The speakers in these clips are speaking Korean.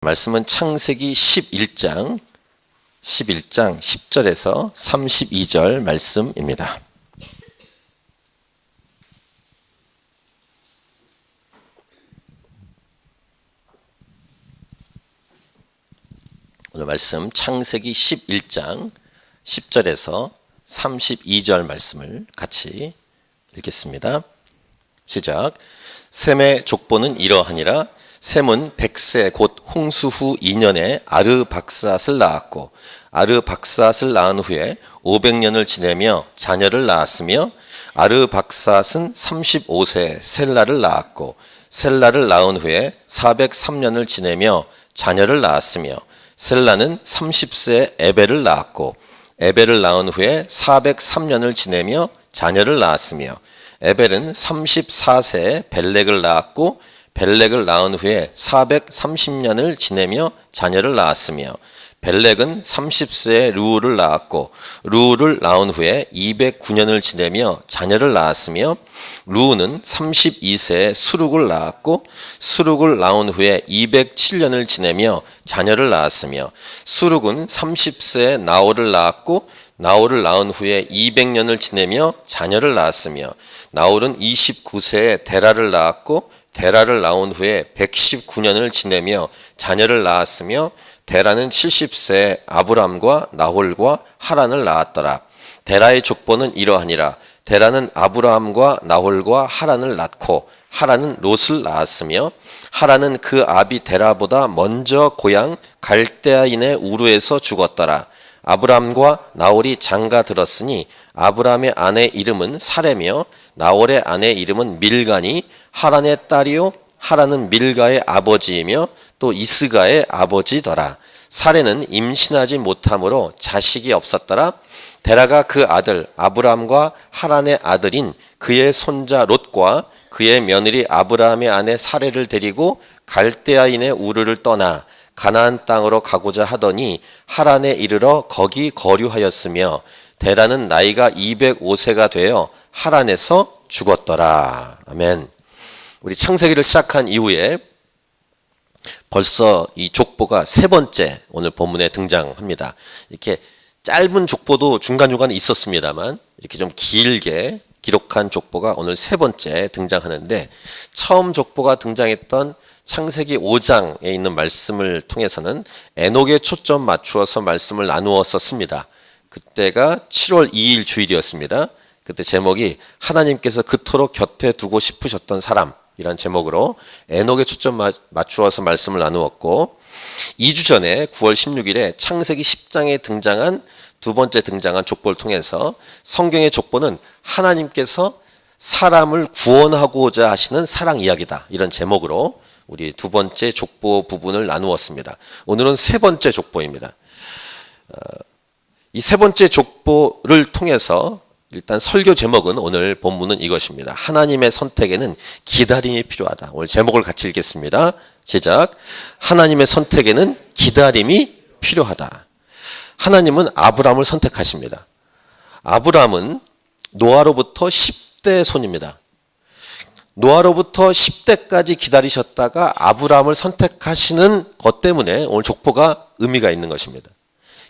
말씀은 창세기 11장 10절에서 32절 말씀입니다. 오늘 말씀 창세기 11장 10절에서 32절 말씀을 같이 읽겠습니다. 시작. 셈의 족보는 이러하니라. 셈은 100세 곧 홍수 후 2년에 아르박삿을 낳았고 아르박삿을 낳은 후에 500년을 지내며 자녀를 낳았으며 아르박삿은 35세 셀라를 낳았고 셀라를 낳은 후에 403년을 지내며 자녀를 낳았으며 셀라는 30세 에벨을 낳았고 에벨을 낳은 후에 403년을 지내며 자녀를 낳았으며 에벨은 34세 벨렉을 낳았고 벨렉을 낳은 후에 430년을 지내며 자녀를 낳았으며 벨렉은 30세에 르우를 낳았고 르우를 낳은 후에 209년을 지내며 자녀를 낳았으며 르우는 32세에 수룩을 낳았고 수룩을 낳은 후에 207년을 지내며 자녀를 낳았으며 수룩은 30세에 나홀을 낳았고 나홀을 낳은 후에 200년을 지내며 자녀를 낳았으며 나홀은 29세에 데라를 낳았고 데라를 낳은 후에 119년을 지내며 자녀를 낳았으며 데라는 70세에 아브람과 나홀과 하란을 낳았더라. 데라의 족보는 이러하니라. 데라는 아브람과 나홀과 하란을 낳고 하란은 롯을 낳았으며 하란은 그 아비 데라보다 먼저 고향 갈대아인의 우르에서 죽었더라. 아브람과 나홀이 장가 들었으니 아브람의 아내 이름은 사레며 나홀의 아내 이름은 밀가니 하란의 딸이요 하란은 밀가의 아버지이며 또 이스가의 아버지더라. 사레는 임신하지 못함으로 자식이 없었더라. 데라가 그 아들 아브람과 하란의 아들인 그의 손자 롯과 그의 며느리 아브람의 아내 사레를 데리고 갈대아인의 우르를 떠나 가나안 땅으로 가고자 하더니 하란에 이르러 거기 거류하였으며 데라는 나이가 205세가 되어 하란에서 죽었더라. 아멘. 우리 창세기를 시작한 이후에 벌써 이 족보가 세 번째 오늘 본문에 등장합니다. 이렇게 짧은 족보도 중간중간에 있었습니다만 이렇게 좀 길게 기록한 족보가 오늘 세 번째 등장하는데 처음 족보가 등장했던 창세기 5장에 있는 말씀을 통해서는 에녹에 초점 맞추어서 말씀을 나누었었습니다. 그때가 7월 2일 주일이었습니다. 그때 제목이 하나님께서 그토록 곁에 두고 싶으셨던 사람이란 제목으로 에녹에 초점 맞추어서 말씀을 나누었고 2주 전에 9월 16일에 창세기 10장에 등장한 두 번째 등장한 족보를 통해서 성경의 족보는 하나님께서 사람을 구원하고자 하시는 사랑 이야기다. 이런 제목으로 우리 두 번째 족보 부분을 나누었습니다. 오늘은 세 번째 족보입니다. 이 세 번째 족보를 통해서 일단 설교 제목은 오늘 본문은 이것입니다. 하나님의 선택에는 기다림이 필요하다. 오늘 제목을 같이 읽겠습니다. 시작. 하나님의 선택에는 기다림이 필요하다. 하나님은 아브람을 선택하십니다. 아브람은 노아로부터 10대 손입니다. 노아로부터 10대까지 기다리셨다가 아브람을 선택하시는 것 때문에 오늘 족보가 의미가 있는 것입니다.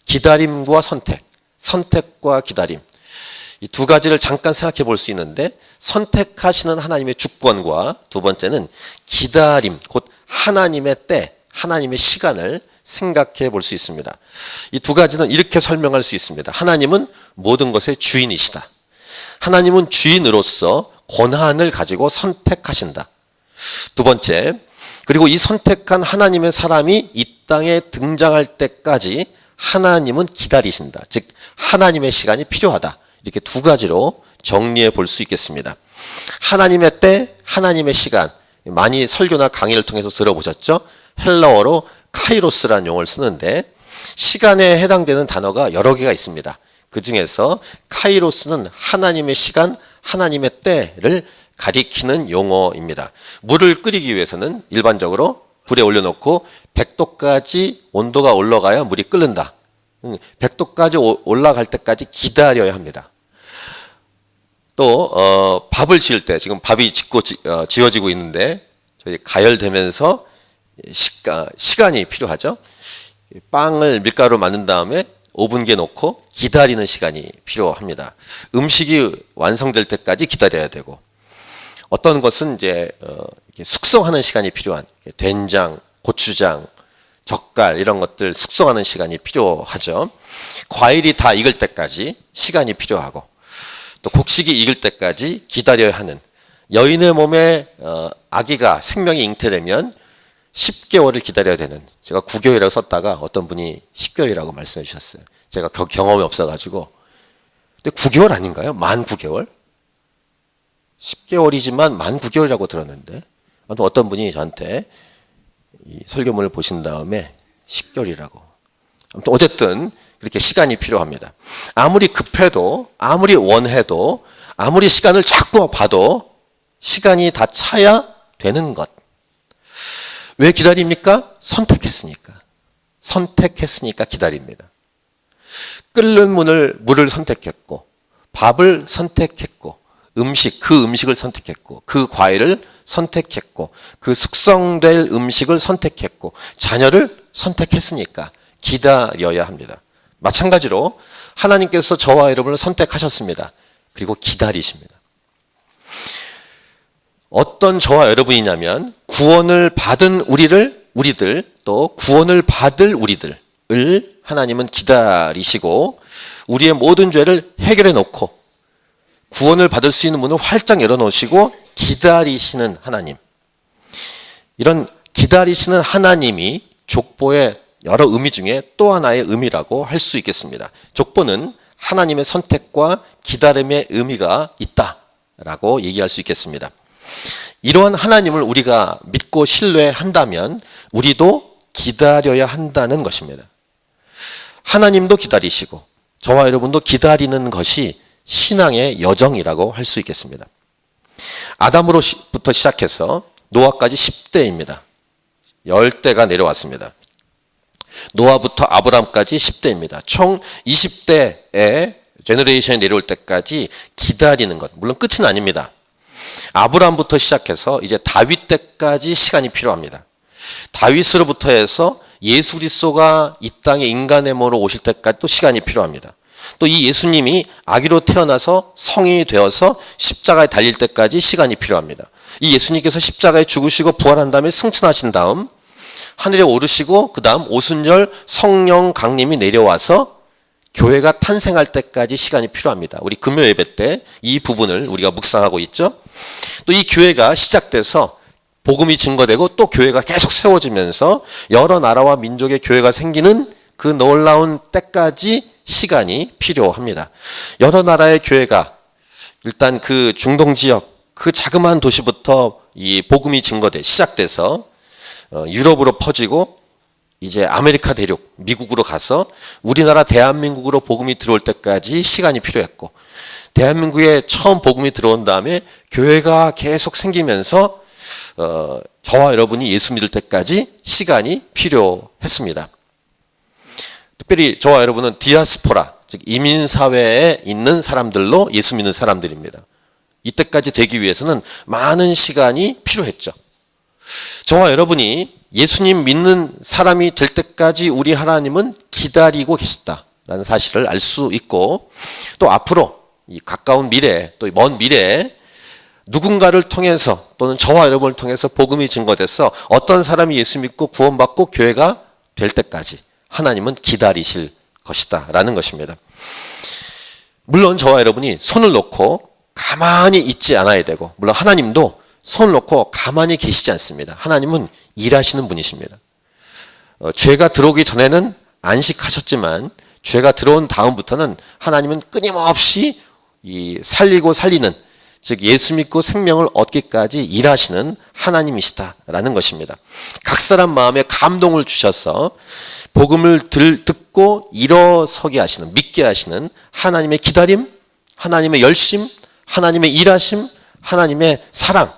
기다림과 선택, 선택과 기다림. 이 두 가지를 잠깐 생각해 볼 수 있는데 선택하시는 하나님의 주권과 두 번째는 기다림, 곧 하나님의 때, 하나님의 시간을 생각해 볼 수 있습니다. 이 두 가지는 이렇게 설명할 수 있습니다. 하나님은 모든 것의 주인이시다. 하나님은 주인으로서 권한을 가지고 선택하신다. 두 번째, 그리고 이 선택한 하나님의 사람이 이 땅에 등장할 때까지 하나님은 기다리신다. 즉 하나님의 시간이 필요하다. 이렇게 두 가지로 정리해 볼 수 있겠습니다. 하나님의 때, 하나님의 시간. 많이 설교나 강의를 통해서 들어보셨죠? 헬라어로 카이로스라는 용어를 쓰는데 시간에 해당되는 단어가 여러 개가 있습니다. 그 중에서 카이로스는 하나님의 시간, 하나님의 때를 가리키는 용어입니다. 물을 끓이기 위해서는 일반적으로 불에 올려놓고 100도까지 온도가 올라가야 물이 끓는다. 100도까지 올라갈 때까지 기다려야 합니다. 또 밥을 지을 때 지금 밥이 지어지고 있는데 저희 가열되면서 시간이 필요하죠. 빵을 밀가루로 만든 다음에 오븐기에 놓고 기다리는 시간이 필요합니다. 음식이 완성될 때까지 기다려야 되고, 어떤 것은 이제 숙성하는 시간이 필요한 된장, 고추장, 젓갈 이런 것들 숙성하는 시간이 필요하죠. 과일이 다 익을 때까지 시간이 필요하고, 또 곡식이 익을 때까지 기다려야 하는, 여인의 몸에 아기가 생명이 잉태되면 10개월을 기다려야 되는, 제가 9개월이라고 썼다가 어떤 분이 10개월이라고 말씀해 주셨어요. 제가 경험이 없어가지고. 근데 9개월 아닌가요? 만 9개월? 10개월이지만 만 9개월이라고 들었는데, 어떤 분이 저한테 이 설교문을 보신 다음에 10개월이라고. 아무튼 어쨌든 그렇게 시간이 필요합니다. 아무리 급해도, 아무리 원해도, 아무리 시간을 자꾸 봐도 시간이 다 차야 되는 것. 왜 기다립니까? 선택했으니까. 선택했으니까 기다립니다. 끓는 물을 선택했고, 밥을 선택했고, 그 음식을 선택했고, 그 과일을 선택했고, 그 숙성될 음식을 선택했고, 자녀를 선택했으니까 기다려야 합니다. 마찬가지로 하나님께서 저와 여러분을 선택하셨습니다. 그리고 기다리십니다. 어떤 저와 여러분이냐면, 구원을 받은 우리들, 또 구원을 받을 우리들을 하나님은 기다리시고, 우리의 모든 죄를 해결해 놓고, 구원을 받을 수 있는 문을 활짝 열어놓으시고 기다리시는 하나님. 이런 기다리시는 하나님이 족보의 여러 의미 중에 또 하나의 의미라고 할 수 있겠습니다. 족보는 하나님의 선택과 기다림의 의미가 있다라고 얘기할 수 있겠습니다. 이러한 하나님을 우리가 믿고 신뢰한다면 우리도 기다려야 한다는 것입니다. 하나님도 기다리시고 저와 여러분도 기다리는 것이 신앙의 여정이라고 할 수 있겠습니다. 아담으로부터 시작해서 노아까지 10대입니다. 10대가 내려왔습니다. 노아부터 아브람까지 10대입니다. 총 20대의 제너레이션이 내려올 때까지 기다리는 것, 물론 끝은 아닙니다. 아브람부터 시작해서 이제 다윗 때까지 시간이 필요합니다. 다윗으로부터 해서 예수 그리스도가 이 땅에 인간의 몸으로 오실 때까지 또 시간이 필요합니다. 또 이 예수님이 아기로 태어나서 성인이 되어서 십자가에 달릴 때까지 시간이 필요합니다. 이 예수님께서 십자가에 죽으시고 부활한 다음에 승천하신 다음 하늘에 오르시고 그 다음 오순절 성령 강림이 내려와서 교회가 탄생할 때까지 시간이 필요합니다. 우리 금요 예배 때 이 부분을 우리가 묵상하고 있죠. 또 이 교회가 시작돼서 복음이 증거되고 또 교회가 계속 세워지면서 여러 나라와 민족의 교회가 생기는 그 놀라운 때까지 시간이 필요합니다. 여러 나라의 교회가 일단 그 중동 지역 그 자그마한 도시부터 이 복음이 증거돼 시작돼서 유럽으로 퍼지고 이제 아메리카 대륙 미국으로 가서 우리나라 대한민국으로 복음이 들어올 때까지 시간이 필요했고, 대한민국에 처음 복음이 들어온 다음에 교회가 계속 생기면서 저와 여러분이 예수 믿을 때까지 시간이 필요했습니다. 특별히 저와 여러분은 디아스포라, 즉 이민사회에 있는 사람들로 예수 믿는 사람들입니다. 이때까지 되기 위해서는 많은 시간이 필요했죠. 저와 여러분이 예수님 믿는 사람이 될 때까지 우리 하나님은 기다리고 계셨다라는 사실을 알 수 있고, 또 앞으로 이 가까운 미래, 또 먼 미래에 누군가를 통해서 또는 저와 여러분을 통해서 복음이 증거돼서 어떤 사람이 예수 믿고 구원받고 교회가 될 때까지 하나님은 기다리실 것이다 라는 것입니다. 물론 저와 여러분이 손을 놓고 가만히 있지 않아야 되고, 물론 하나님도 손을 놓고 가만히 계시지 않습니다. 하나님은 일하시는 분이십니다. 죄가 들어오기 전에는 안식하셨지만 죄가 들어온 다음부터는 하나님은 끊임없이 살리고 살리는, 즉 예수 믿고 생명을 얻기까지 일하시는 하나님이시다라는 것입니다. 각 사람 마음에 감동을 주셔서 복음을 듣고 일어서게 하시는, 믿게 하시는 하나님의 기다림, 하나님의 열심, 하나님의 일하심, 하나님의 사랑,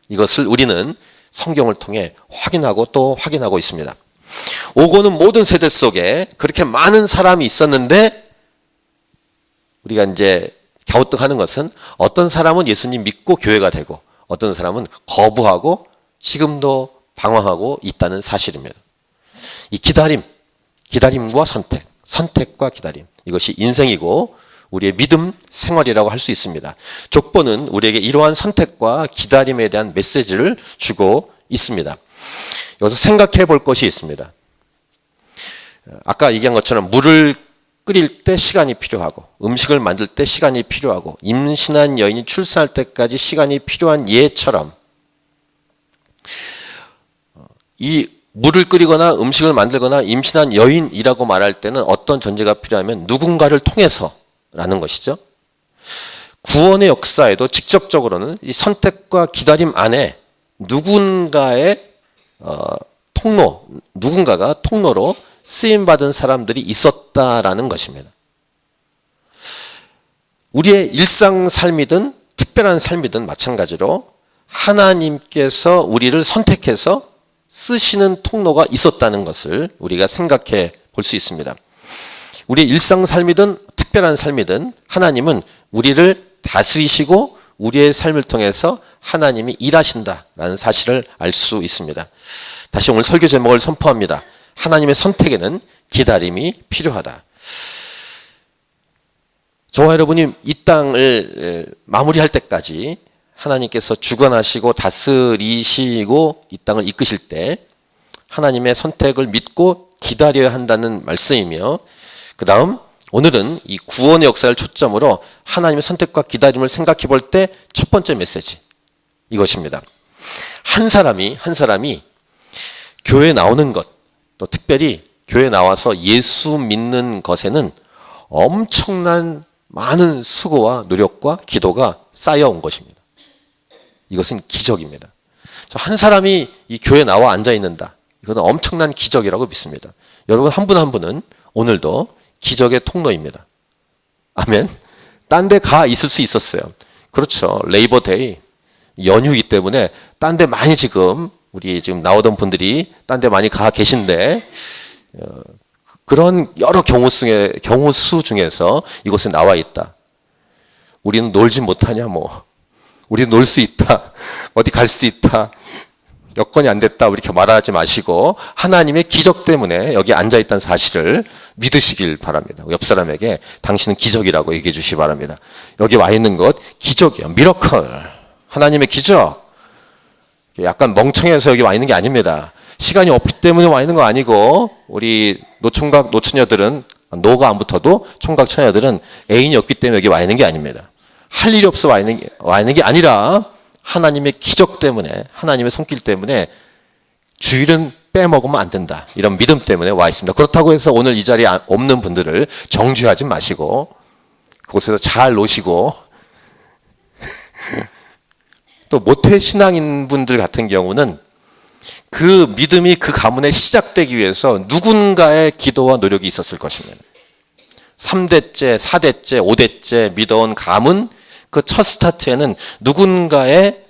이것을 우리는 성경을 통해 확인하고 또 확인하고 있습니다. 오고는 모든 세대 속에 그렇게 많은 사람이 있었는데 우리가 이제 갸우뚱하는 것은 어떤 사람은 예수님 믿고 교회가 되고 어떤 사람은 거부하고 지금도 방황하고 있다는 사실입니다. 이 기다림과 선택과 기다림, 이것이 인생이고 우리의 믿음 생활이라고 할 수 있습니다. 족보는 우리에게 이러한 선택과 기다림에 대한 메시지를 주고 있습니다. 여기서 생각해 볼 것이 있습니다. 아까 얘기한 것처럼 물을 끓일 때 시간이 필요하고 음식을 만들 때 시간이 필요하고 임신한 여인이 출산할 때까지 시간이 필요한 예처럼 이 물을 끓이거나 음식을 만들거나 임신한 여인이라고 말할 때는 어떤 전제가 필요하면 누군가를 통해서라는 것이죠. 구원의 역사에도 직접적으로는 이 선택과 기다림 안에 누군가의 누군가가 통로로 쓰임받은 사람들이 있었다라는 것입니다. 우리의 일상 삶이든 특별한 삶이든 마찬가지로 하나님께서 우리를 선택해서 쓰시는 통로가 있었다는 것을 우리가 생각해 볼 수 있습니다. 우리의 일상 삶이든 특별한 삶이든 하나님은 우리를 다스리시고 우리의 삶을 통해서 하나님이 일하신다라는 사실을 알 수 있습니다. 다시 오늘 설교 제목을 선포합니다. 하나님의 선택에는 기다림이 필요하다. 저와 여러분이 이 땅을 마무리할 때까지 하나님께서 주관하시고 다스리시고 이 땅을 이끄실 때 하나님의 선택을 믿고 기다려야 한다는 말씀이며, 그 다음 오늘은 이 구원의 역사를 초점으로 하나님의 선택과 기다림을 생각해 볼 때 첫 번째 메시지 이것입니다. 한 사람이 교회에 나오는 것, 또 특별히 교회에 나와서 예수 믿는 것에는 엄청난 많은 수고와 노력과 기도가 쌓여온 것입니다. 이것은 기적입니다. 한 사람이 이 교회에 나와 앉아 있는다. 이건 엄청난 기적이라고 믿습니다. 여러분 한 분 한 분은 오늘도 기적의 통로입니다. 아멘. 딴 데 가 있을 수 있었어요. 그렇죠. 레이버데이 연휴이기 때문에 딴 데 많이 우리 지금 나오던 분들이 딴 데 많이 가 계신데 그런 여러 경우 수 중에서 이곳에 나와 있다. 우리는 놀지 못하냐 우리는 놀 수 있다. 어디 갈 수 있다. 여건이 안 됐다. 이렇게 말하지 마시고 하나님의 기적 때문에 여기 앉아 있다는 사실을 믿으시길 바랍니다. 옆 사람에게 당신은 기적이라고 얘기해 주시기 바랍니다. 여기 와 있는 것 기적이에요. 미러클. 하나님의 기적. 약간 멍청해서 여기 와 있는 게 아닙니다. 시간이 없기 때문에 와 있는 거 아니고 우리 노총각 노처녀들은 노가 안 붙어도 총각 처녀들은 애인이 없기 때문에 여기 와 있는 게 아닙니다. 할 일이 없어 와 있는 게 아니라 하나님의 기적 때문에 하나님의 손길 때문에 주일은 빼먹으면 안 된다. 이런 믿음 때문에 와 있습니다. 그렇다고 해서 오늘 이 자리에 없는 분들을 정죄하지 마시고 그곳에서 잘 노시고 또 모태 신앙인 분들 같은 경우는 그 믿음이 그 가문에 시작되기 위해서 누군가의 기도와 노력이 있었을 것입니다. 3대째, 4대째, 5대째 믿어온 가문 그 첫 스타트에는 누군가의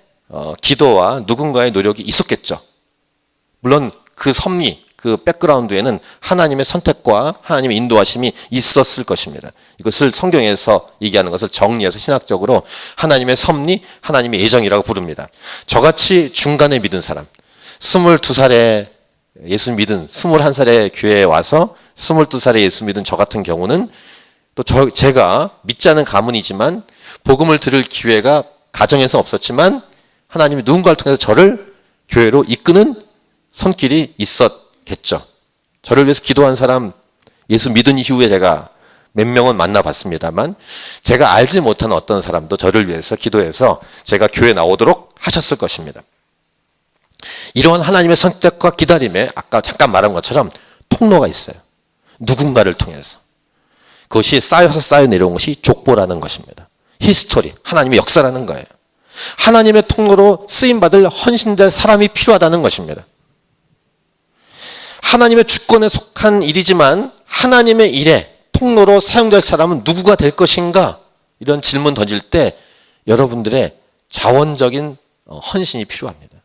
기도와 누군가의 노력이 있었겠죠. 물론 그 섭리, 그 백그라운드에는 하나님의 선택과 하나님의 인도하심이 있었을 것입니다. 이것을 성경에서 얘기하는 것을 정리해서 신학적으로 하나님의 섭리, 하나님의 예정이라고 부릅니다. 저같이 중간에 믿은 사람, 22살에 예수 믿은 21살에 교회에 와서 22살에 예수 믿은 저 같은 경우는 또 제가 믿지 않은 가문이지만 복음을 들을 기회가 가정에서 없었지만 하나님이 누군가를 통해서 저를 교회로 이끄는 손길이 있었겠죠. 저를 위해서 기도한 사람 예수 믿은 이후에 제가 몇 명은 만나봤습니다만 제가 알지 못하는 어떤 사람도 저를 위해서 기도해서 제가 교회에 나오도록 하셨을 것입니다. 이러한 하나님의 선택과 기다림에 아까 잠깐 말한 것처럼 통로가 있어요. 누군가를 통해서. 그것이 쌓여서 쌓여 내려온 것이 족보라는 것입니다. 히스토리, 하나님의 역사라는 거예요. 하나님의 통로로 쓰임받을 헌신될 사람이 필요하다는 것입니다. 하나님의 주권에 속한 일이지만 하나님의 일에 통로로 사용될 사람은 누구가 될 것인가? 이런 질문 던질 때 여러분들의 자원적인 헌신이 필요합니다.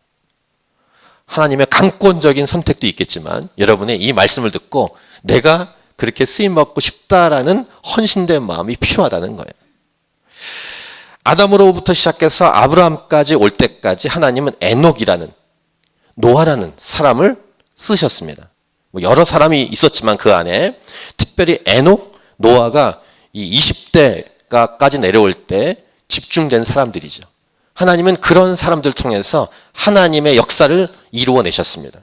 하나님의 강권적인 선택도 있겠지만 여러분의 이 말씀을 듣고 내가 그렇게 쓰임받고 싶다라는 헌신된 마음이 필요하다는 거예요. 아담으로부터 시작해서 아브라함까지 올 때까지 하나님은 에녹이라는 노아라는 사람을 쓰셨습니다. 뭐 여러 사람이 있었지만 그 안에 특별히 에녹, 노아가 이 20대까지 내려올 때 집중된 사람들이죠. 하나님은 그런 사람들 통해서 하나님의 역사를 이루어내셨습니다.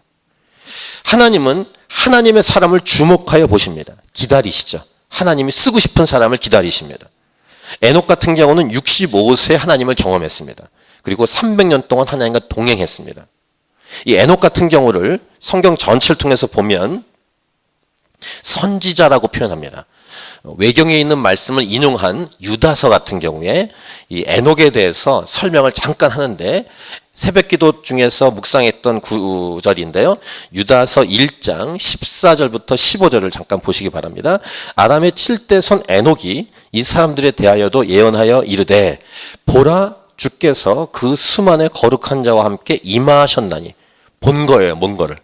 하나님은 하나님의 사람을 주목하여 보십니다. 기다리시죠. 하나님이 쓰고 싶은 사람을 기다리십니다. 에녹 같은 경우는 65세 하나님을 경험했습니다. 그리고 300년 동안 하나님과 동행했습니다. 이 에녹 같은 경우를 성경 전체를 통해서 보면 선지자라고 표현합니다. 외경에 있는 말씀을 인용한 유다서 같은 경우에 이 에녹에 대해서 설명을 잠깐 하는데 새벽기도 중에서 묵상했던 구절인데요. 유다서 1장 14절부터 15절을 잠깐 보시기 바랍니다. 아담의 7대 손 에녹이 이 사람들에 대하여도 예언하여 이르되 보라 주께서 그 수만의 거룩한 자와 함께 임하셨나니 본 거예요. 뭔 거를.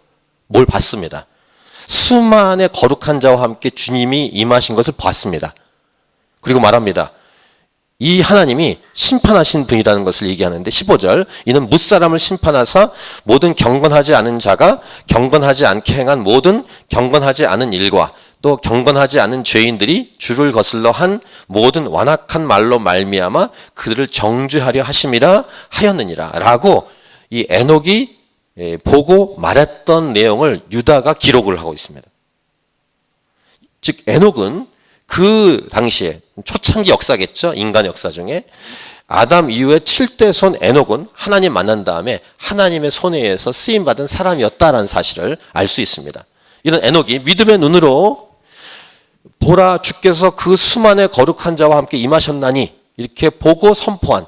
뭘 봤습니다. 수만의 거룩한 자와 함께 주님이 임하신 것을 봤습니다. 그리고 말합니다. 이 하나님이 심판하신 분이라는 것을 얘기하는데 15절 이는 무사람을 심판하사 모든 경건하지 않은 자가 경건하지 않게 행한 모든 경건하지 않은 일과 또 경건하지 않은 죄인들이 주를 거슬러 한 모든 완악한 말로 말미암아 그들을 정죄하려 하심이라 하였느니라 라고 이 에녹이 보고 말했던 내용을 유다가 기록을 하고 있습니다. 즉 에녹은 그 당시에 초창기 역사겠죠. 인간 역사 중에 아담 이후에 7대 손 에녹은 하나님 만난 다음에 하나님의 손에 의해서 쓰임받은 사람이었다라는 사실을 알 수 있습니다. 이런 에녹이 믿음의 눈으로 보라 주께서 그 수만의 거룩한 자와 함께 임하셨나니 이렇게 보고 선포한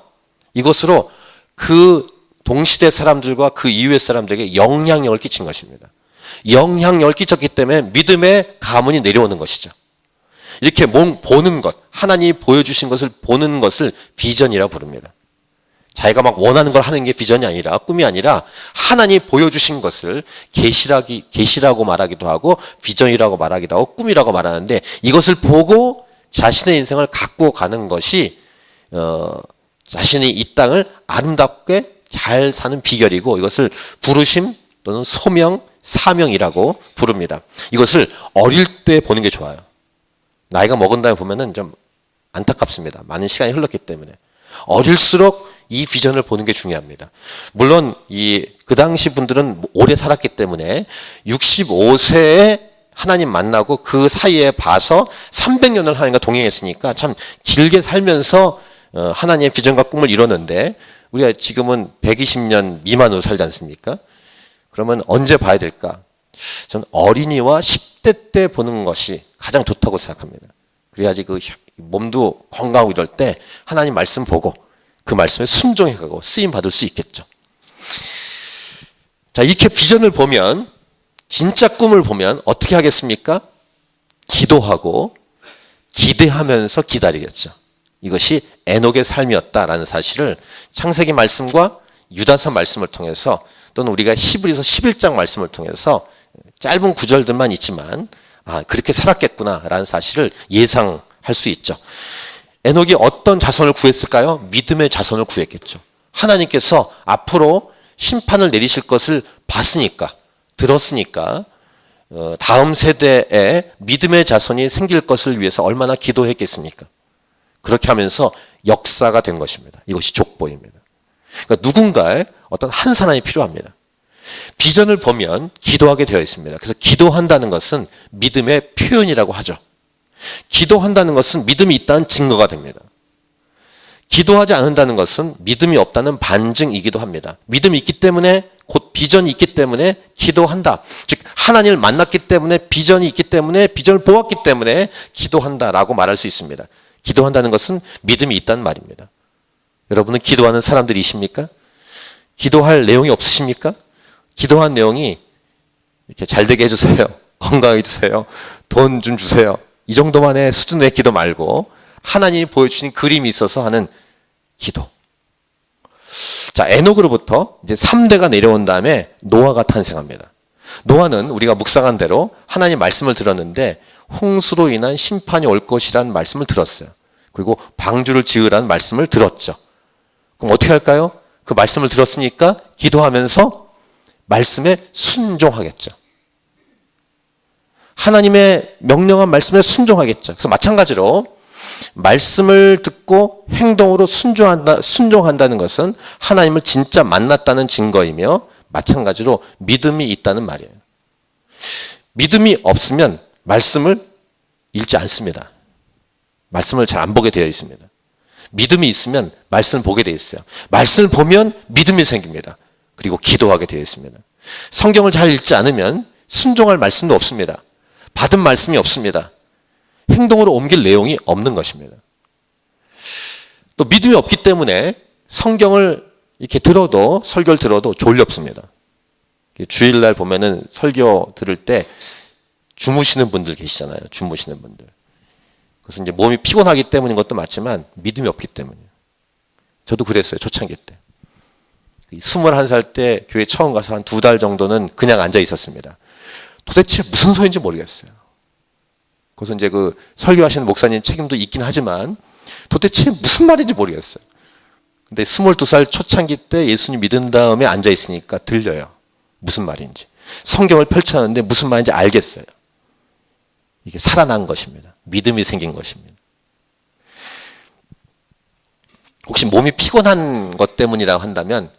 이것으로 그 동시대 사람들과 그 이후의 사람들에게 영향력을 끼친 것입니다. 영향력을 끼쳤기 때문에 믿음의 가문이 내려오는 것이죠. 이렇게 보는 것, 하나님이 보여주신 것을 보는 것을 비전이라고 부릅니다. 자기가 막 원하는 걸 하는 게 비전이 아니라 꿈이 아니라 하나님이 보여주신 것을 계시라고 말하기도 하고 비전이라고 말하기도 하고 꿈이라고 말하는데 이것을 보고 자신의 인생을 갖고 가는 것이 자신이 이 땅을 아름답게 잘 사는 비결이고 이것을 부르심 또는 소명, 사명이라고 부릅니다. 이것을 어릴 때 보는 게 좋아요. 나이가 먹은 다음에 보면은 좀 안타깝습니다. 많은 시간이 흘렀기 때문에. 어릴수록 이 비전을 보는 게 중요합니다. 물론 그 당시 분들은 오래 살았기 때문에 65세에 하나님 만나고 그 사이에 봐서 300년을 하나님과 동행했으니까 참 길게 살면서 하나님의 비전과 꿈을 이뤘는데 우리가 지금은 120년 미만으로 살지 않습니까? 그러면 언제 봐야 될까? 저는 어린이와 10대 때 보는 것이 가장 좋다고 생각합니다. 그래야지 그 몸도 건강하고 이럴 때 하나님 말씀 보고 그 말씀에 순종해가고 쓰임 받을 수 있겠죠. 자, 이렇게 비전을 보면 진짜 꿈을 보면 어떻게 하겠습니까? 기도하고 기대하면서 기다리겠죠. 이것이 에녹의 삶이었다라는 사실을 창세기 말씀과 유다서 말씀을 통해서 또는 우리가 히브리서 11장 말씀을 통해서 짧은 구절들만 있지만 그렇게 살았겠구나라는 사실을 예상할 수 있죠. 에녹이 어떤 자손을 구했을까요? 믿음의 자손을 구했겠죠. 하나님께서 앞으로 심판을 내리실 것을 봤으니까 들었으니까 다음 세대에 믿음의 자손이 생길 것을 위해서 얼마나 기도했겠습니까? 그렇게 하면서 역사가 된 것입니다. 이것이 족보입니다. 그러니까 누군가의 어떤 한 사람이 필요합니다. 비전을 보면 기도하게 되어 있습니다. 그래서 기도한다는 것은 믿음의 표현이라고 하죠. 기도한다는 것은 믿음이 있다는 증거가 됩니다. 기도하지 않는다는 것은 믿음이 없다는 반증이기도 합니다. 믿음이 있기 때문에 곧 비전이 있기 때문에 기도한다. 즉 하나님을 만났기 때문에 비전이 있기 때문에 비전을 보았기 때문에 기도한다라고 말할 수 있습니다. 기도한다는 것은 믿음이 있다는 말입니다. 여러분은 기도하는 사람들이십니까? 기도할 내용이 없으십니까? 기도한 내용이 이렇게 잘 되게 해주세요. 건강하게 해주세요. 돈 좀 주세요. 이 정도만의 수준의 기도 말고 하나님이 보여주신 그림이 있어서 하는 기도. 자, 에녹으로부터 이제 3대가 내려온 다음에 노아가 탄생합니다. 노아는 우리가 묵상한 대로 하나님 말씀을 들었는데 홍수로 인한 심판이 올 것이라는 말씀을 들었어요. 그리고 방주를 지으라는 말씀을 들었죠. 그럼 어떻게 할까요? 그 말씀을 들었으니까 기도하면서 말씀에 순종하겠죠. 하나님의 명령한 말씀에 순종하겠죠. 그래서 마찬가지로 말씀을 듣고 행동으로 순종한다는 것은 하나님을 진짜 만났다는 증거이며 마찬가지로 믿음이 있다는 말이에요. 믿음이 없으면 말씀을 읽지 않습니다. 말씀을 잘 안 보게 되어 있습니다. 믿음이 있으면 말씀을 보게 되어 있어요. 말씀을 보면 믿음이 생깁니다. 그리고 기도하게 되어 있습니다. 성경을 잘 읽지 않으면 순종할 말씀도 없습니다. 받은 말씀이 없습니다. 행동으로 옮길 내용이 없는 것입니다. 또 믿음이 없기 때문에 성경을 이렇게 들어도, 설교를 들어도 졸렵습니다. 주일날 보면은 설교 들을 때 주무시는 분들 계시잖아요. 주무시는 분들. 그래서 이제 몸이 피곤하기 때문인 것도 맞지만 믿음이 없기 때문이에요. 저도 그랬어요. 초창기 때. 21살 때 교회 처음 가서 한 2달 정도는 그냥 앉아 있었습니다. 도대체 무슨 소리인지 모르겠어요. 그래서 이제 그 설교하시는 목사님 책임도 있긴 하지만 도대체 무슨 말인지 모르겠어요. 근데 22살 초창기 때 예수님 믿은 다음에 앉아 있으니까 들려요. 무슨 말인지. 성경을 펼쳤는데 무슨 말인지 알겠어요. 이게 살아난 것입니다. 믿음이 생긴 것입니다. 혹시 몸이 피곤한 것 때문이라고 한다면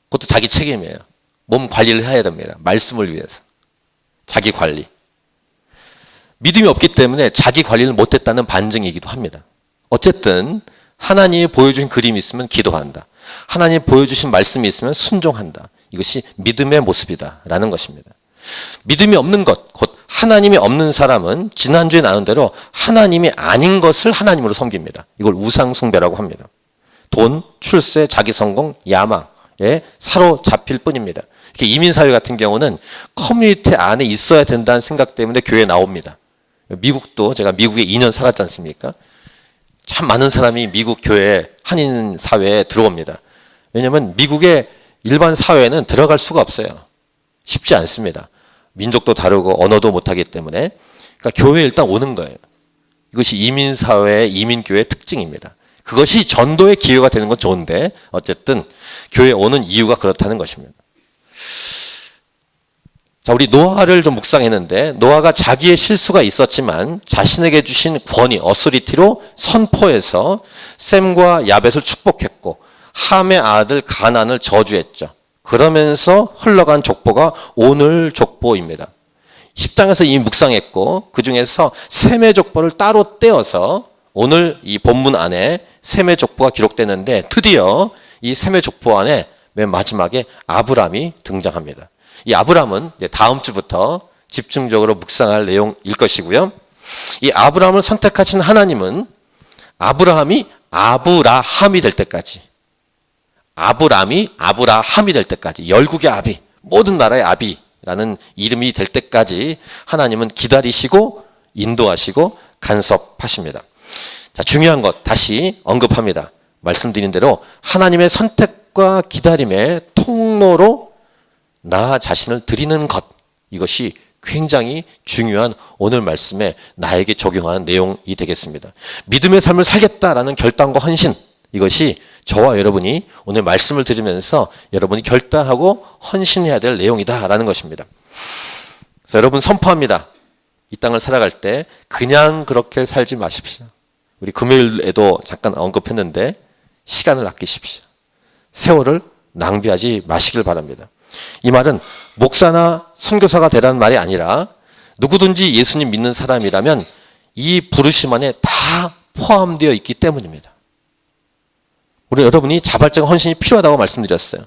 그것도 자기 책임이에요. 몸 관리를 해야 됩니다. 말씀을 위해서. 자기 관리. 믿음이 없기 때문에 자기 관리를 못했다는 반증이기도 합니다. 어쨌든 하나님이 보여주신 그림이 있으면 기도한다. 하나님이 보여주신 말씀이 있으면 순종한다. 이것이 믿음의 모습이다라는 것입니다. 믿음이 없는 것, 곧 하나님이 없는 사람은 지난주에 나눈 대로 하나님이 아닌 것을 하나님으로 섬깁니다. 이걸 우상숭배라고 합니다. 돈, 출세, 자기성공, 야망에 사로잡힐 뿐입니다. 이민사회 같은 경우는 커뮤니티 안에 있어야 된다는 생각 때문에 교회에 나옵니다. 미국도 제가 미국에 2년 살았지 않습니까? 참 많은 사람이 미국 교회, 한인 사회에 들어옵니다. 왜냐하면 미국의 일반 사회에는 들어갈 수가 없어요. 쉽지 않습니다. 민족도 다르고 언어도 못하기 때문에. 그러니까 교회에 일단 오는 거예요. 이것이 이민사회의 이민교회의 특징입니다. 그것이 전도의 기회가 되는 건 좋은데 어쨌든 교회에 오는 이유가 그렇다는 것입니다. 자, 우리 노아를 좀 묵상했는데 노아가 자기의 실수가 있었지만 자신에게 주신 권위, 어서리티로 선포해서 셈과 야벳을 축복했고 함의 아들 가나안을 저주했죠. 그러면서 흘러간 족보가 오늘 족보입니다. 10장에서 이미 묵상했고 그 중에서 셈의 족보를 따로 떼어서 오늘 이 본문 안에 셈의 족보가 기록되는데 드디어 이 셈의 족보 안에 맨 마지막에 아브람이 등장합니다. 이 아브람은 다음 주부터 집중적으로 묵상할 내용일 것이고요. 이 아브람을 선택하신 하나님은 아브라함이 아브라함이 될 때까지, 아브람이 아브라함이 될 때까지, 열국의 아비, 모든 나라의 아비라는 이름이 될 때까지 하나님은 기다리시고 인도하시고 간섭하십니다. 자, 중요한 것 다시 언급합니다. 말씀드린 대로 하나님의 선택과 기다림의 통로로 나 자신을 드리는 것, 이것이 굉장히 중요한 오늘 말씀에 나에게 적용하는 내용이 되겠습니다. 믿음의 삶을 살겠다라는 결단과 헌신, 이것이 저와 여러분이 오늘 말씀을 들으면서 여러분이 결단하고 헌신해야 될 내용이다라는 것입니다. 그래서 여러분 선포합니다. 이 땅을 살아갈 때 그냥 그렇게 살지 마십시오. 우리 금요일에도 잠깐 언급했는데 시간을 아끼십시오. 세월을 낭비하지 마시길 바랍니다. 이 말은 목사나 선교사가 되라는 말이 아니라 누구든지 예수님 믿는 사람이라면 이 부르심 안에 다 포함되어 있기 때문입니다. 우리 여러분이 자발적인 헌신이 필요하다고 말씀드렸어요.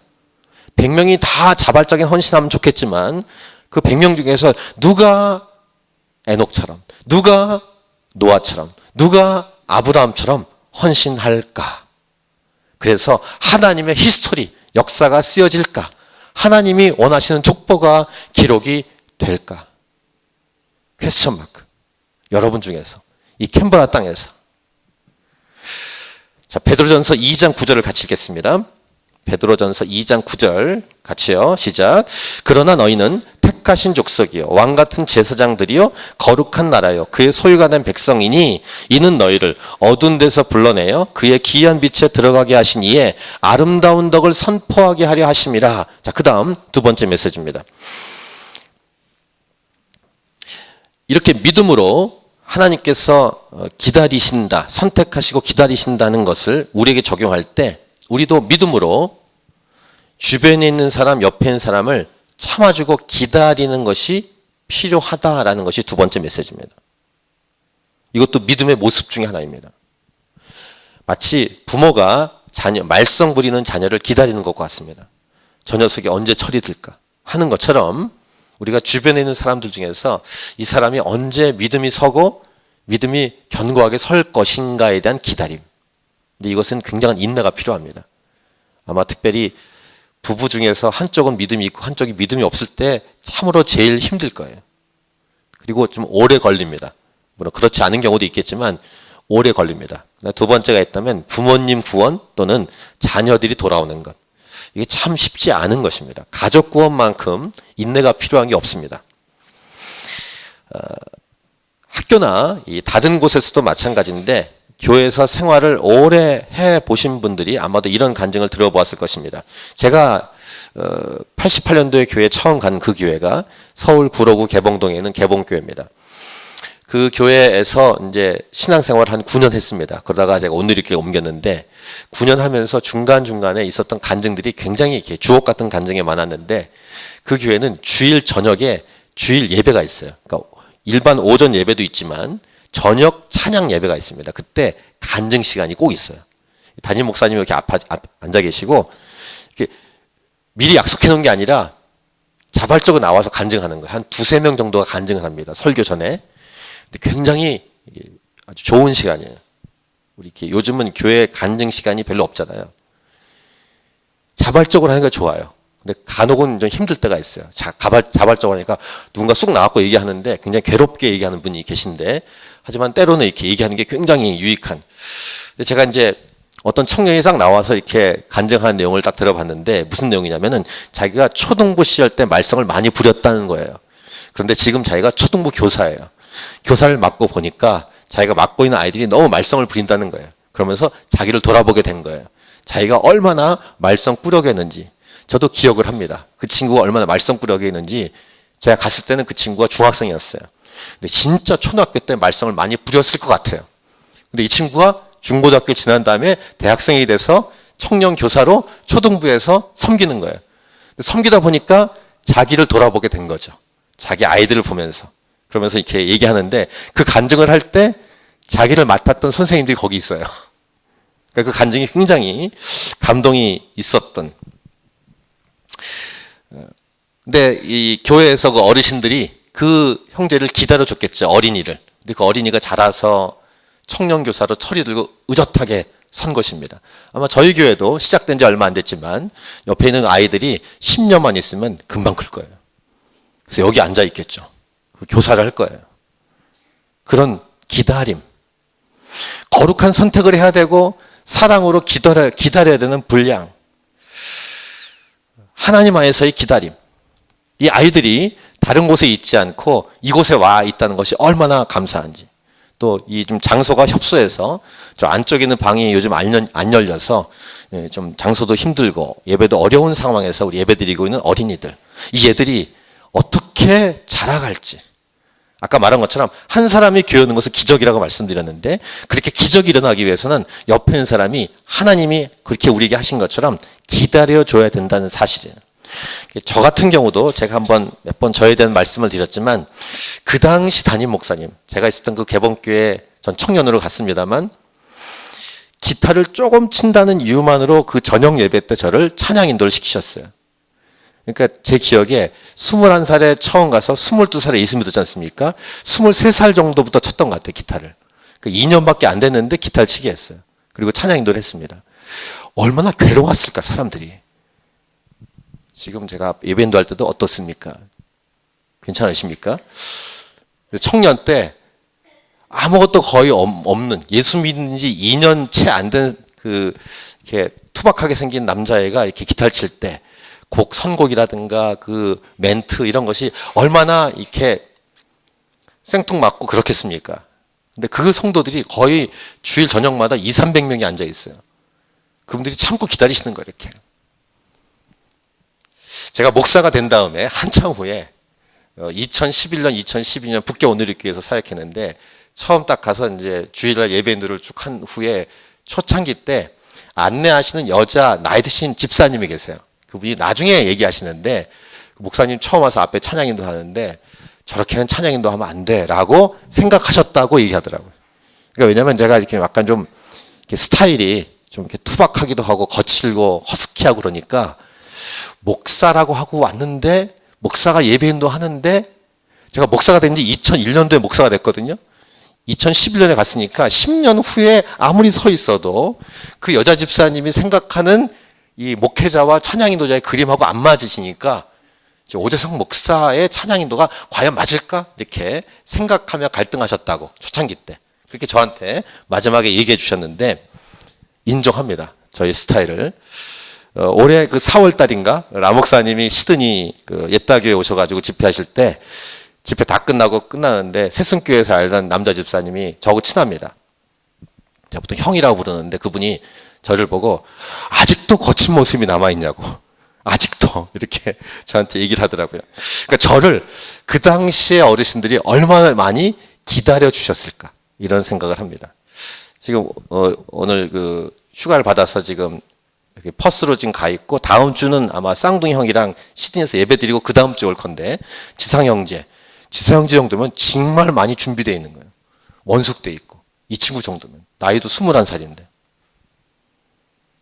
100명이 다 자발적인 헌신하면 좋겠지만 그 100명 중에서 누가 에녹처럼, 누가 노아처럼, 누가 아브라함처럼 헌신할까? 그래서 하나님의 히스토리, 역사가 쓰여질까? 하나님이 원하시는 족보가 기록이 될까? 퀘스천 마크. 여러분 중에서 이 캔버라 땅에서. 자, 베드로전서 2장 9절을 같이 읽겠습니다. 베드로전서 2장 9절 같이요. 시작. 그러나 너희는 택하신 족속이요 왕같은 제사장들이요 거룩한 나라요 그의 소유가 된 백성이니 이는 너희를 어두운 데서 불러내어 그의 기이한 빛에 들어가게 하신 이에 아름다운 덕을 선포하게 하려 하심이라. 자, 그다음 두 번째 메시지입니다. 이렇게 믿음으로 하나님께서 기다리신다, 선택하시고 기다리신다는 것을 우리에게 적용할 때 우리도 믿음으로 주변에 있는 사람, 옆에 있는 사람을 참아주고 기다리는 것이 필요하다라는 것이 두 번째 메시지입니다. 이것도 믿음의 모습 중에 하나입니다. 마치 부모가 말썽 부리는 자녀를 기다리는 것과 같습니다. 저 녀석이 언제 철이 들까 하는 것처럼 우리가 주변에 있는 사람들 중에서 이 사람이 언제 믿음이 서고 믿음이 견고하게 설 것인가에 대한 기다림. 근데 이것은 굉장한 인내가 필요합니다. 아마 특별히 부부 중에서 한쪽은 믿음이 있고 한쪽이 믿음이 없을 때 참으로 제일 힘들 거예요. 그리고 좀 오래 걸립니다. 물론 그렇지 않은 경우도 있겠지만 오래 걸립니다. 두 번째가 있다면 부모님 구원 또는 자녀들이 돌아오는 것. 이게 참 쉽지 않은 것입니다. 가족 구원만큼 인내가 필요한 게 없습니다. 학교나 다른 곳에서도 마찬가지인데 교회에서 생활을 오래 해보신 분들이 아마도 이런 간증을 들어보았을 것입니다. 제가 88년도에 교회에 처음 간 그 교회가 서울 구로구 개봉동에 있는 개봉교회입니다. 그 교회에서 이제 신앙생활을 한 9년 했습니다. 그러다가 제가 온누리교회 옮겼는데 9년 하면서 중간중간에 있었던 간증들이 굉장히 이렇게 주옥 같은 간증이 많았는데 그 교회는 주일 저녁에 주일 예배가 있어요. 그러니까 일반 오전 예배도 있지만 저녁 찬양 예배가 있습니다. 그때 간증 시간이 꼭 있어요. 담임 목사님이 이렇게 앉아 계시고 이렇게 미리 약속해 놓은 게 아니라 자발적으로 나와서 간증하는 거예요. 한 두세 명 정도가 간증을 합니다. 설교 전에. 근데 굉장히 아주 좋은 시간이에요. 우리 이렇게 요즘은 교회 간증 시간이 별로 없잖아요. 자발적으로 하는 게 좋아요. 근데 간혹은 좀 힘들 때가 있어요. 자발적으로 하니까 누군가 쑥 나왔고 얘기하는데 굉장히 괴롭게 얘기하는 분이 계신데 하지만 때로는 이렇게 얘기하는 게 굉장히 유익한. 근데 제가 이제 어떤 청년이 딱 나와서 이렇게 간증하는 내용을 딱 들어봤는데 무슨 내용이냐면은 자기가 초등부 시절 때 말썽을 많이 부렸다는 거예요. 그런데 지금 자기가 초등부 교사예요. 교사를 맡고 보니까 자기가 맡고 있는 아이들이 너무 말썽을 부린다는 거예요. 그러면서 자기를 돌아보게 된 거예요. 자기가 얼마나 말썽 꾸려게 했는지 저도 기억을 합니다. 그 친구가 얼마나 말썽 꾸려게 했는지 제가 갔을 때는 그 친구가 중학생이었어요. 근데 진짜 초등학교 때 말썽을 많이 부렸을 것 같아요. 근데 이 친구가 중고등학교 지난 다음에 대학생이 돼서 청년 교사로 초등부에서 섬기는 거예요. 섬기다 보니까 자기를 돌아보게 된 거죠. 자기 아이들을 보면서. 그러면서 이렇게 얘기하는데 그 간증을 할 때 자기를 맡았던 선생님들이 거기 있어요. 그러니까 그 간증이 굉장히 감동이 있었던. 근데 이 교회에서 그 어르신들이 그 형제를 기다려줬겠죠. 어린이를. 근데 그 어린이가 자라서 청년교사로 철이 들고 의젓하게 선 것입니다. 아마 저희 교회도 시작된 지 얼마 안 됐지만 옆에 있는 아이들이 10년만 있으면 금방 클 거예요. 그래서 여기 앉아 있겠죠. 그 교사를 할 거예요. 그런 기다림. 거룩한 선택을 해야 되고 사랑으로 기다려야 되는 분량. 하나님 안에서의 기다림. 이 아이들이 다른 곳에 있지 않고 이곳에 와 있다는 것이 얼마나 감사한지. 또 이 좀 장소가 협소해서 저 안쪽에 있는 방이 요즘 안 열려서 좀 장소도 힘들고 예배도 어려운 상황에서 우리 예배 드리고 있는 어린이들. 이 애들이 어떻게 자라갈지. 아까 말한 것처럼 한 사람이 교회 오는 것은 기적이라고 말씀드렸는데 그렇게 기적이 일어나기 위해서는 옆에 있는 사람이 하나님이 그렇게 우리에게 하신 것처럼 기다려줘야 된다는 사실이에요. 저 같은 경우도 제가 몇 번 저에 대한 말씀을 드렸지만 그 당시 담임 목사님, 제가 있었던 그 개봉교회 전 청년으로 갔습니다만 기타를 조금 친다는 이유만으로 그 저녁 예배 때 저를 찬양 인도를 시키셨어요. 그러니까 제 기억에 21살에 처음 가서 22살에 예수 믿었지 않습니까? 23살 정도부터 쳤던 것 같아요, 기타를. 그 2년밖에 안 됐는데 기타를 치게 했어요. 그리고 찬양 인도를 했습니다. 얼마나 괴로웠을까, 사람들이. 지금 제가 예배 인도할 때도 어떻습니까? 괜찮으십니까? 청년 때 아무것도 거의 없는, 예수 믿은 지 2년 채 안 된 그 이렇게 투박하게 생긴 남자애가 이렇게 기타를 칠 때 곡 선곡이라든가 그 멘트 이런 것이 얼마나 이렇게 생뚱맞고 그렇겠습니까? 근데 그 성도들이 거의 주일 저녁마다 200~300명이 앉아 있어요. 그분들이 참고 기다리시는 거예요, 이렇게. 제가 목사가 된 다음에 한참 후에 2011년, 2012년 북교 온누리교회에서 사역했는데 처음 딱 가서 이제 주일날 예배인들을 쭉 한 후에 초창기 때 안내하시는 여자 나이 드신 집사님이 계세요. 그분이 나중에 얘기하시는데 목사님 처음 와서 앞에 찬양인도 하는데 저렇게는 찬양인도 하면 안 돼라고 생각하셨다고 얘기하더라고요. 그러니까 왜냐면 제가 이렇게 약간 좀 이렇게 스타일이 좀 이렇게 투박하기도 하고 거칠고 허스키하고 그러니까 목사라고 하고 왔는데 목사가 예배인도 하는데 제가 목사가 된 지 2001년도에 목사가 됐거든요. 2011년에 갔으니까 10년 후에 아무리 서 있어도 그 여자 집사님이 생각하는 이 목회자와 찬양인도자의 그림하고 안 맞으시니까 오재성 목사의 찬양인도가 과연 맞을까? 이렇게 생각하며 갈등하셨다고 초창기 때. 그렇게 저한테 마지막에 얘기해 주셨는데 인정합니다. 저희 스타일을. 올해 그 4월 달인가 라 목사님이 시드니 그 옛다교에 오셔가지고 집회하실 때 집회 다 끝나고 끝나는데 새순교회에서 알던 남자 집사님이 저하고 친합니다. 제가 보통 형이라고 부르는데 그분이 저를 보고 아직도 거친 모습이 남아있냐고. 아직도 이렇게 저한테 얘기를 하더라고요. 그러니까 저를 그 당시에 어르신들이 얼마나 많이 기다려 주셨을까 이런 생각을 합니다. 지금 오늘 그 휴가를 받아서 지금 이렇게 퍼스로 지금 가 있고 다음 주는 아마 쌍둥이 형이랑 시드니에서 예배 드리고 그 다음 주에 올 건데 지상 형제 정도면 정말 많이 준비되어 있는 거예요. 원숙돼 있고 이 친구 정도면 나이도 21살인데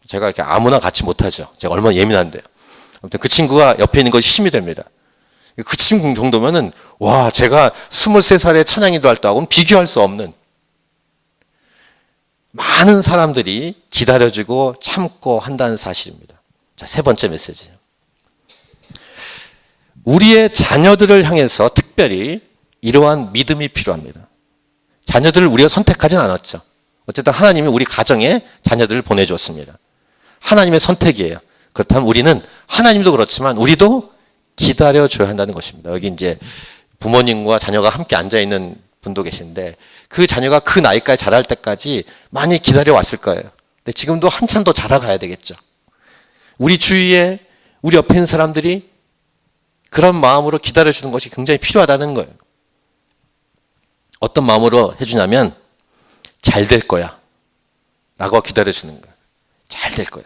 제가 이렇게 아무나 같이 못하죠. 제가 얼마나 예민한데요. 아무튼 그 친구가 옆에 있는 것이 힘이 됩니다. 그 친구 정도면은 와 제가 23살에 찬양인도 할 때하고는 비교할 수 없는 많은 사람들이 기다려주고 참고 한다는 사실입니다. 자, 세 번째 메시지예요. 우리의 자녀들을 향해서 특별히 이러한 믿음이 필요합니다. 자녀들을 우리가 선택하진 않았죠. 어쨌든 하나님이 우리 가정에 자녀들을 보내주었습니다. 하나님의 선택이에요. 그렇다면 우리는 하나님도 그렇지만 우리도 기다려줘야 한다는 것입니다. 여기 이제 부모님과 자녀가 함께 앉아있는 분도 계신데 그 자녀가 그 나이까지 자랄 때까지 많이 기다려왔을 거예요. 근데 지금도 한참 더 자라가야 되겠죠. 우리 주위에 우리 옆에 있는 사람들이 그런 마음으로 기다려주는 것이 굉장히 필요하다는 거예요. 어떤 마음으로 해주냐면 잘 될 거야 라고 기다려주는 거예요. 잘 될 거야.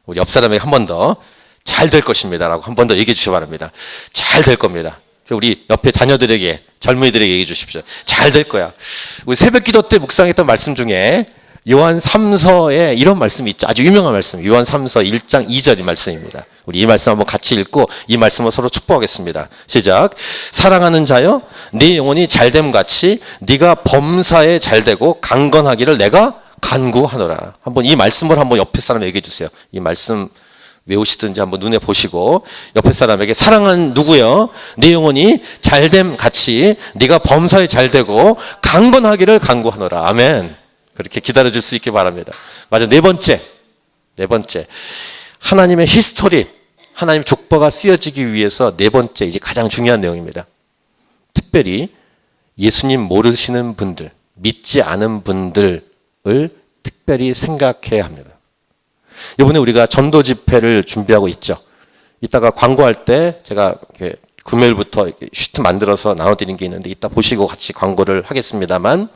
우리 옆 사람에게 한 번 더 잘 될 것입니다 라고 한 번 더 얘기해 주시기 바랍니다. 잘 될 겁니다. 우리 옆에 자녀들에게 젊은이들에게 얘기해 주십시오. 잘 될 거야. 우리 새벽 기도 때 묵상했던 말씀 중에 요한 3서에 이런 말씀이 있죠. 아주 유명한 말씀. 요한 3서 1장 2절의 말씀입니다. 우리 이 말씀 한번 같이 읽고 이 말씀을 서로 축복하겠습니다. 시작. 사랑하는 자여 네 영혼이 잘됨 같이 네가 범사에 잘되고 강건하기를 내가 간구하노라. 한번 이 말씀을 한번 옆에 사람에게 얘기해 주세요. 이 말씀 외우시든지 한번 눈에 보시고 옆에 사람에게 사랑하는 누구여 네 영혼이 잘됨 같이 네가 범사에 잘되고 강건하기를 간구하노라. 아멘. 그렇게 기다려줄 수 있기 바랍니다. 맞아. 네 번째 하나님의 히스토리 하나님 족보가 쓰여지기 위해서 네 번째 이제 가장 중요한 내용입니다. 특별히 예수님 모르시는 분들 믿지 않은 분들을 특별히 생각해야 합니다. 이번에 우리가 전도 집회를 준비하고 있죠. 이따가 광고할 때 제가 이렇게 금요일부터 이렇게 슈트 만들어서 나눠드린 게 있는데 이따 보시고 같이 광고를 하겠습니다만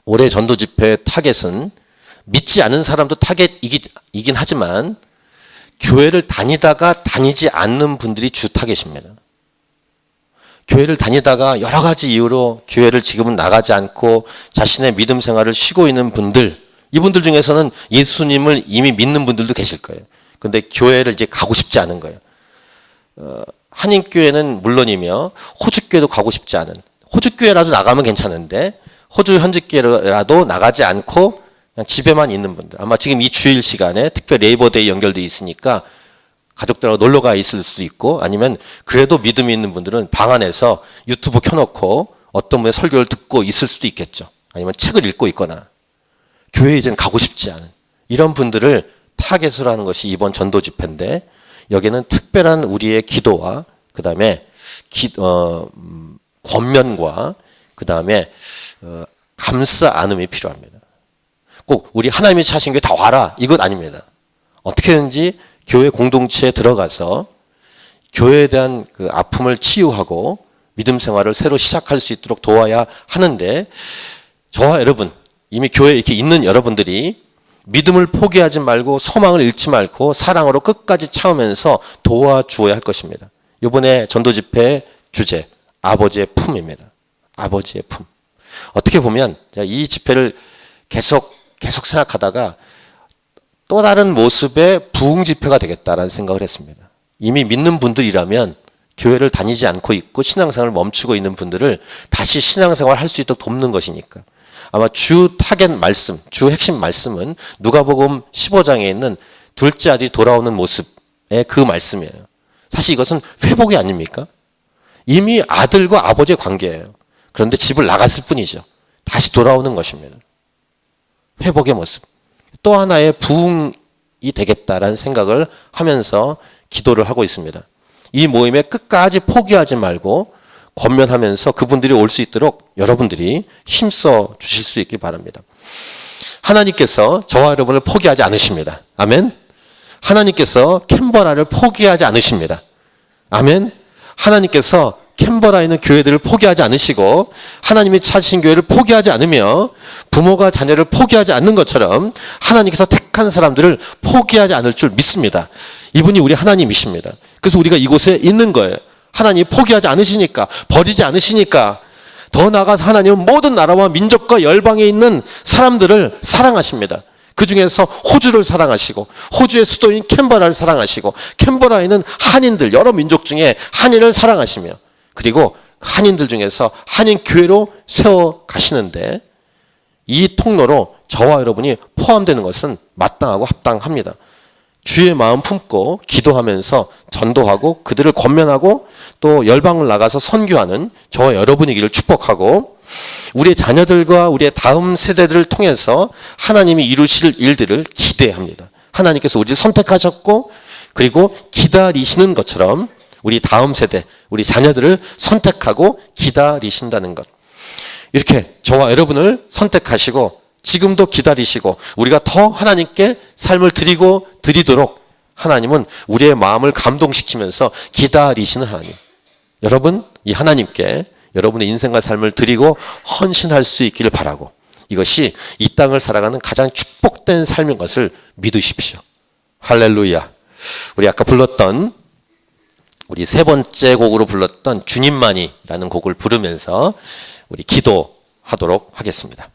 올해 전도 집회 타겟은 믿지 않은 사람도 타겟이긴 하지만 교회를 다니다가 다니지 않는 분들이 주 타겟입니다. 교회를 다니다가 여러 가지 이유로 교회를 지금은 나가지 않고 자신의 믿음 생활을 쉬고 있는 분들 이분들 중에서는 예수님을 이미 믿는 분들도 계실 거예요. 그런데 교회를 이제 가고 싶지 않은 거예요. 한인교회는 물론이며 호주교회도 가고 싶지 않은 호주교회라도 나가면 괜찮은데 호주 현지교회라도 나가지 않고 그냥 집에만 있는 분들 아마 지금 이 주일 시간에 특별 레이버데이 연결돼 있으니까 가족들하고 놀러가 있을 수도 있고 아니면 그래도 믿음이 있는 분들은 방 안에서 유튜브 켜놓고 어떤 분의 설교를 듣고 있을 수도 있겠죠. 아니면 책을 읽고 있거나 교회에 이제는 가고 싶지 않은 이런 분들을 타겟으로 하는 것이 이번 전도 집회인데, 여기에는 특별한 우리의 기도와 그 다음에 권면과 그 다음에 감싸 안음이 필요합니다. 꼭 우리 하나님이 차신 교회 다 와라 이것 아닙니다. 어떻게든지 교회 공동체에 들어가서 교회에 대한 그 아픔을 치유하고 믿음 생활을 새로 시작할 수 있도록 도와야 하는데, 저와 여러분, 이미 교회에 이렇게 있는 여러분들이 믿음을 포기하지 말고 소망을 잃지 말고 사랑으로 끝까지 참으면서 도와주어야 할 것입니다. 이번에 전도 집회의 주제, 아버지의 품입니다. 아버지의 품. 어떻게 보면 이 집회를 계속 생각하다가 또 다른 모습의 부흥 집회가 되겠다라는 생각을 했습니다. 이미 믿는 분들이라면 교회를 다니지 않고 있고 신앙생활을 멈추고 있는 분들을 다시 신앙생활을 할 수 있도록 돕는 것이니까. 아마 주 타겟 말씀, 주 핵심 말씀은 누가복음 15장에 있는 둘째 아들이 돌아오는 모습의 그 말씀이에요. 사실 이것은 회복이 아닙니까? 이미 아들과 아버지의 관계예요. 그런데 집을 나갔을 뿐이죠. 다시 돌아오는 것입니다. 회복의 모습. 또 하나의 부흥이 되겠다라는 생각을 하면서 기도를 하고 있습니다. 이 모임에 끝까지 포기하지 말고 권면하면서 그분들이 올 수 있도록 여러분들이 힘써 주실 수 있기 바랍니다. 하나님께서 저와 여러분을 포기하지 않으십니다. 아멘. 하나님께서 캔버라를 포기하지 않으십니다. 아멘. 하나님께서 캔버라에 있는 교회들을 포기하지 않으시고 하나님이 찾으신 교회를 포기하지 않으며 부모가 자녀를 포기하지 않는 것처럼 하나님께서 택한 사람들을 포기하지 않을 줄 믿습니다. 이분이 우리 하나님이십니다. 그래서 우리가 이곳에 있는 거예요. 하나님이 포기하지 않으시니까, 버리지 않으시니까. 더 나아가서 하나님은 모든 나라와 민족과 열방에 있는 사람들을 사랑하십니다. 그 중에서 호주를 사랑하시고 호주의 수도인 캔버라를 사랑하시고 캔버라에는 한인들, 여러 민족 중에 한인을 사랑하시며 그리고 한인들 중에서 한인 교회로 세워 가시는데, 이 통로로 저와 여러분이 포함되는 것은 마땅하고 합당합니다. 주의 마음 품고 기도하면서 전도하고 그들을 권면하고 또 열방을 나가서 선교하는 저와 여러분이기를 축복하고, 우리의 자녀들과 우리의 다음 세대들을 통해서 하나님이 이루실 일들을 기대합니다. 하나님께서 우리를 선택하셨고 그리고 기다리시는 것처럼 우리 다음 세대, 우리 자녀들을 선택하고 기다리신다는 것. 이렇게 저와 여러분을 선택하시고 지금도 기다리시고 우리가 더 하나님께 삶을 드리도록 하나님은 우리의 마음을 감동시키면서 기다리시는 하나님. 여러분, 이 하나님께 여러분의 인생과 삶을 드리고 헌신할 수 있기를 바라고, 이것이 이 땅을 살아가는 가장 축복된 삶인 것을 믿으십시오. 할렐루야. 우리 아까 불렀던, 우리 세 번째 곡으로 불렀던 주님만이라는 곡을 부르면서 우리 기도하도록 하겠습니다.